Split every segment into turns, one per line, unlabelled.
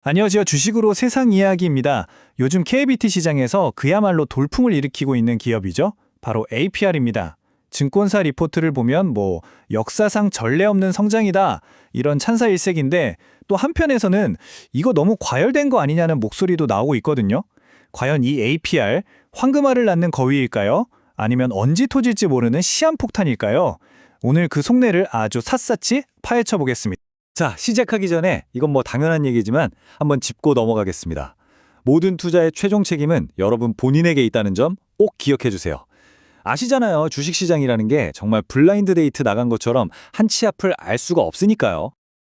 안녕하세요. 주식으로 세상 이야기입니다. 요즘 KBT 시장에서 그야말로 돌풍을 일으키고 있는 기업이죠. 바로 APR입니다. 증권사 리포트를 보면 역사상 전례 없는 성장이다. 이런 찬사일색인데 또 한편에서는 이거 너무 과열된 거 아니냐는 목소리도 나오고 있거든요. 과연 이 APR 황금알을 낳는 거위일까요? 아니면 언제 터질지 모르는 시한폭탄일까요? 오늘 그 속내를 아주 샅샅이 파헤쳐 보겠습니다.
자, 시작하기 전에 이건 당연한 얘기지만 한번 짚고 넘어가겠습니다. 모든 투자의 최종 책임은 여러분 본인에게 있다는 점 꼭 기억해 주세요. 아시잖아요. 주식시장이라는 게 정말 블라인드 데이트 나간 것처럼 한치 앞을 알 수가 없으니까요.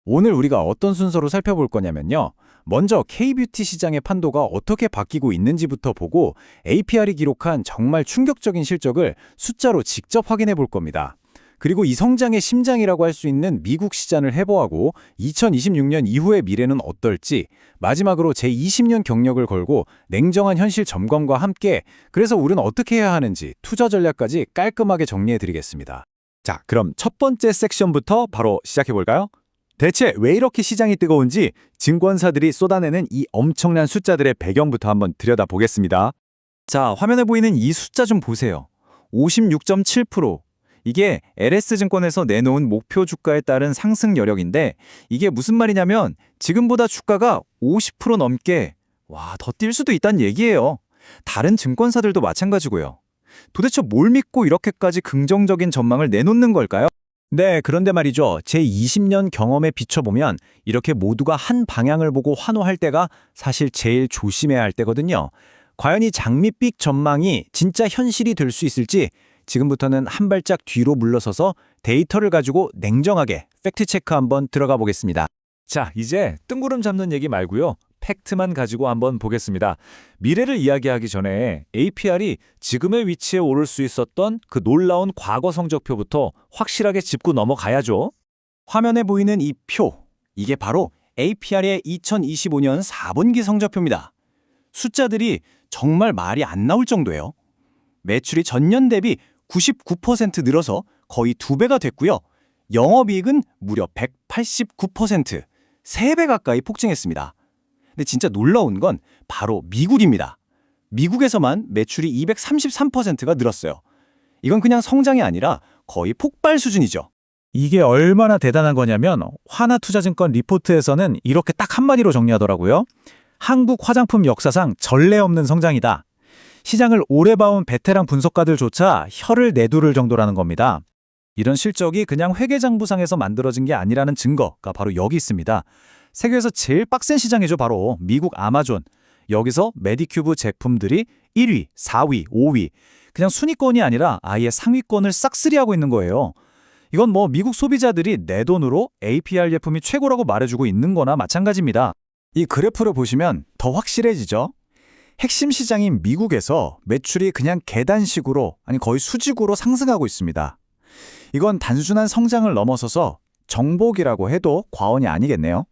오늘 우리가 어떤 순서로 살펴볼 거냐면요. 먼저 K뷰티 시장의 판도가 어떻게 바뀌고 있는지부터 보고 APR이 기록한 정말 충격적인 실적을 숫자로 직접 확인해 볼 겁니다. 그리고 이 성장의 심장이라고 할 수 있는 미국 시장을 해보하고 2026년 이후의 미래는 어떨지 마지막으로 제20년 경력을 걸고 냉정한 현실 점검과 함께 그래서 우리는 어떻게 해야 하는지 투자 전략까지 깔끔하게 정리해드리겠습니다. 자, 그럼 첫 번째 섹션부터 바로 시작해볼까요? 대체 왜 이렇게 시장이 뜨거운지 증권사들이 쏟아내는 이 엄청난 숫자들의 배경부터 한번 들여다보겠습니다. 자, 화면에 보이는 이 숫자 좀 보세요. 56.7%. 이게 LS증권에서 내놓은 목표 주가에 따른 상승 여력인데 이게 무슨 말이냐면 지금보다 주가가 50% 넘게 더 뛸 수도 있다는 얘기예요. 다른 증권사들도 마찬가지고요. 도대체 뭘 믿고 이렇게까지 긍정적인 전망을 내놓는 걸까요? 네, 그런데 말이죠. 제 20년 경험에 비춰보면 이렇게 모두가 한 방향을 보고 환호할 때가 사실 제일 조심해야 할 때거든요. 과연 이 장밋빛 전망이 진짜 현실이 될 수 있을지 지금부터는 한 발짝 뒤로 물러서서 데이터를 가지고 냉정하게 팩트체크 한번 들어가 보겠습니다. 자, 이제 뜬구름 잡는 얘기 말고요. 팩트만 가지고 한번 보겠습니다. 미래를 이야기하기 전에 APR이 지금의 위치에 오를 수 있었던 그 놀라운 과거 성적표부터 확실하게 짚고 넘어가야죠. 화면에 보이는 이 표, 이게 바로 APR의 2025년 4분기 성적표입니다. 숫자들이 정말 말이 안 나올 정도예요. 매출이 전년 대비 99% 늘어서 거의 2배가 됐고요. 영업이익은 무려 189%, 3배 가까이 폭증했습니다. 근데 진짜 놀라운 건 바로 미국입니다. 미국에서만 매출이 233%가 늘었어요. 이건 그냥 성장이 아니라 거의 폭발 수준이죠.
이게 얼마나 대단한 거냐면 하나투자증권 리포트에서는 이렇게 딱 한마디로 정리하더라고요. 한국 화장품 역사상 전례 없는 성장이다. 시장을 오래 봐온 베테랑 분석가들조차 혀를 내두를 정도라는 겁니다. 이런 실적이 그냥 회계장부상에서 만들어진 게 아니라는 증거가 바로 여기 있습니다. 세계에서 제일 빡센 시장이죠. 바로 미국 아마존. 여기서 메디큐브 제품들이 1위, 4위, 5위. 그냥 순위권이 아니라 아예 상위권을 싹쓸이하고 있는 거예요. 이건 미국 소비자들이 내 돈으로 APR 제품이 최고라고 말해주고 있는 거나 마찬가지입니다. 이 그래프를 보시면 더 확실해지죠. 핵심 시장인 미국에서 매출이 그냥 계단식으로 거의 수직으로 상승하고 있습니다. 이건 단순한 성장을 넘어서서 정복이라고 해도 과언이 아니겠네요.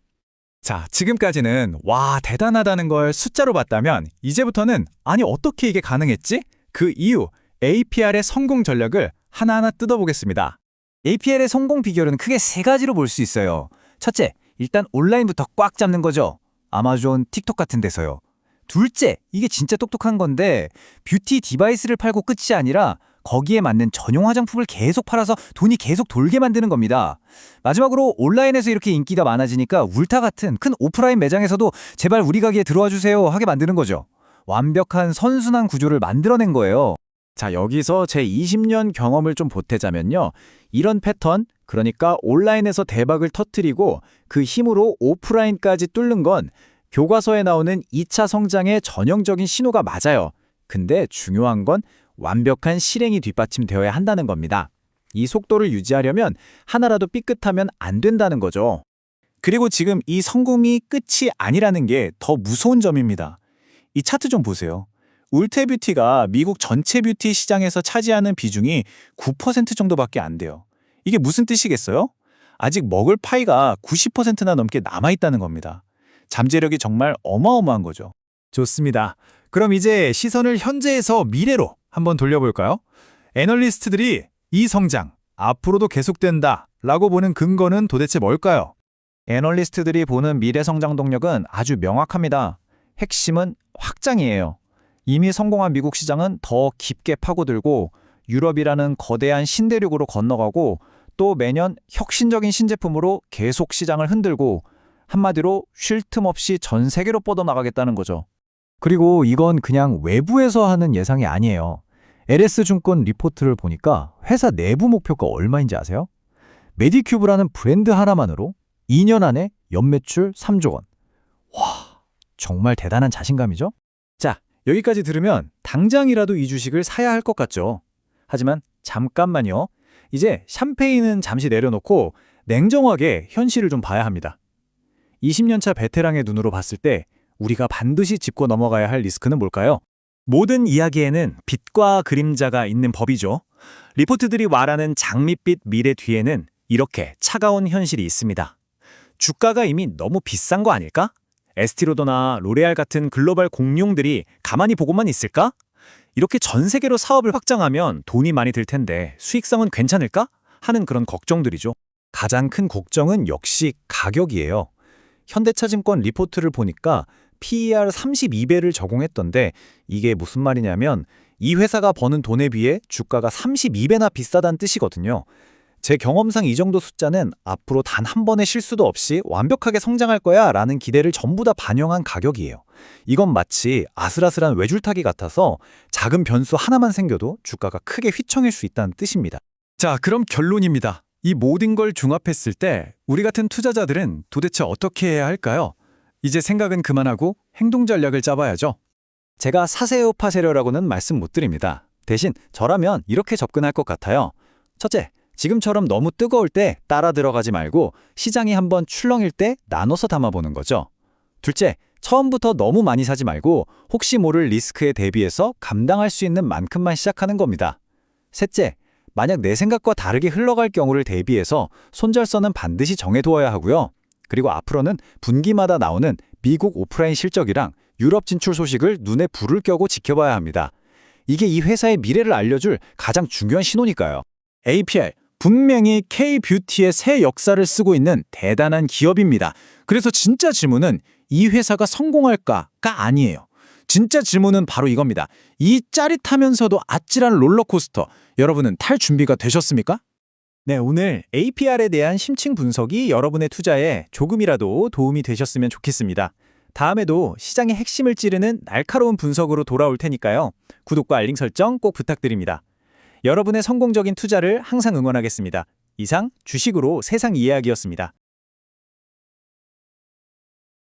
자, 지금까지는 대단하다는 걸 숫자로 봤다면 이제부터는 어떻게 이게 가능했지? 그 이유, APR의 성공 전략을 하나하나 뜯어보겠습니다. APR의 성공 비결은 크게 3가지로 볼 수 있어요. 첫째, 일단 온라인부터 꽉 잡는 거죠. 아마존, 틱톡 같은 데서요. 둘째, 이게 진짜 똑똑한 건데 뷰티 디바이스를 팔고 끝이 아니라 거기에 맞는 전용 화장품을 계속 팔아서 돈이 계속 돌게 만드는 겁니다. 마지막으로 온라인에서 이렇게 인기가 많아지니까 울타 같은 큰 오프라인 매장에서도 제발 우리 가게에 들어와 주세요 하게 만드는 거죠. 완벽한 선순환 구조를 만들어낸 거예요. 자, 여기서 제 20년 경험을 좀 보태자면요. 이런 패턴, 그러니까 온라인에서 대박을 터뜨리고 그 힘으로 오프라인까지 뚫는 건 교과서에 나오는 2차 성장의 전형적인 신호가 맞아요. 근데 중요한 건 완벽한 실행이 뒷받침되어야 한다는 겁니다. 이 속도를 유지하려면 하나라도 삐끗하면 안 된다는 거죠. 그리고 지금 이 성공이 끝이 아니라는 게 더 무서운 점입니다. 이 차트 좀 보세요. 울테뷰티가 미국 전체 뷰티 시장에서 차지하는 비중이 9% 정도밖에 안 돼요. 이게 무슨 뜻이겠어요? 아직 먹을 파이가 90%나 넘게 남아있다는 겁니다. 잠재력이 정말 어마어마한 거죠. 좋습니다. 그럼 이제 시선을 현재에서 미래로 한번 돌려볼까요? 애널리스트들이 이 성장, 앞으로도 계속된다 라고 보는 근거는 도대체 뭘까요? 애널리스트들이 보는 미래 성장 동력은 아주 명확합니다. 핵심은 확장이에요. 이미 성공한 미국 시장은 더 깊게 파고들고 유럽이라는 거대한 신대륙으로 건너가고 또 매년 혁신적인 신제품으로 계속 시장을 흔들고 한마디로 쉴 틈 없이 전 세계로 뻗어나가겠다는 거죠. 그리고 이건 그냥 외부에서 하는 예상이 아니에요. LS증권 리포트를 보니까 회사 내부 목표가 얼마인지 아세요? 메디큐브라는 브랜드 하나만으로 2년 안에 연매출 3조 원. 와, 정말 대단한 자신감이죠? 자, 여기까지 들으면 당장이라도 이 주식을 사야 할 것 같죠? 하지만 잠깐만요. 이제 샴페인은 잠시 내려놓고 냉정하게 현실을 좀 봐야 합니다. 20년차 베테랑의 눈으로 봤을 때 우리가 반드시 짚고 넘어가야 할 리스크는 뭘까요? 모든 이야기에는 빛과 그림자가 있는 법이죠. 리포트들이 말하는 장밋빛 미래 뒤에는 이렇게 차가운 현실이 있습니다. 주가가 이미 너무 비싼 거 아닐까? 에스티로더나 로레알 같은 글로벌 공룡들이 가만히 보고만 있을까? 이렇게 전 세계로 사업을 확장하면 돈이 많이 들 텐데 수익성은 괜찮을까? 하는 그런 걱정들이죠. 가장 큰 걱정은 역시 가격이에요. 현대차증권 리포트를 보니까 PER 32배를 적용했던데 이게 무슨 말이냐면 이 회사가 버는 돈에 비해 주가가 32배나 비싸다는 뜻이거든요. 제 경험상 이 정도 숫자는 앞으로 단 한 번의 실수도 없이 완벽하게 성장할 거야 라는 기대를 전부 다 반영한 가격이에요. 이건 마치 아슬아슬한 외줄타기 같아서 작은 변수 하나만 생겨도 주가가 크게 휘청일 수 있다는 뜻입니다. 자, 그럼 결론입니다. 이 모든 걸 종합했을 때 우리 같은 투자자들은 도대체 어떻게 해야 할까요? 이제 생각은 그만하고 행동 전략을 짜봐야죠. 제가 사세요 파세요라고는 말씀 못 드립니다. 대신 저라면 이렇게 접근할 것 같아요. 첫째, 지금처럼 너무 뜨거울 때 따라 들어가지 말고 시장이 한번 출렁일 때 나눠서 담아보는 거죠. 둘째, 처음부터 너무 많이 사지 말고 혹시 모를 리스크에 대비해서 감당할 수 있는 만큼만 시작하는 겁니다. 셋째, 만약 내 생각과 다르게 흘러갈 경우를 대비해서 손절선은 반드시 정해두어야 하고요. 그리고 앞으로는 분기마다 나오는 미국 오프라인 실적이랑 유럽 진출 소식을 눈에 불을 껴고 지켜봐야 합니다. 이게 이 회사의 미래를 알려줄 가장 중요한 신호니까요. APR, 분명히 K-뷰티의 새 역사를 쓰고 있는 대단한 기업입니다. 그래서 진짜 질문은 이 회사가 성공할까가 아니에요. 진짜 질문은 바로 이겁니다. 이 짜릿하면서도 아찔한 롤러코스터, 여러분은 탈 준비가 되셨습니까? 네, 오늘 APR에 대한 심층 분석이 여러분의 투자에 조금이라도 도움이 되셨으면 좋겠습니다. 다음에도 시장의 핵심을 찌르는 날카로운 분석으로 돌아올 테니까요. 구독과 알림 설정 꼭 부탁드립니다. 여러분의 성공적인 투자를 항상 응원하겠습니다. 이상 주식으로 세상 이야기였습니다.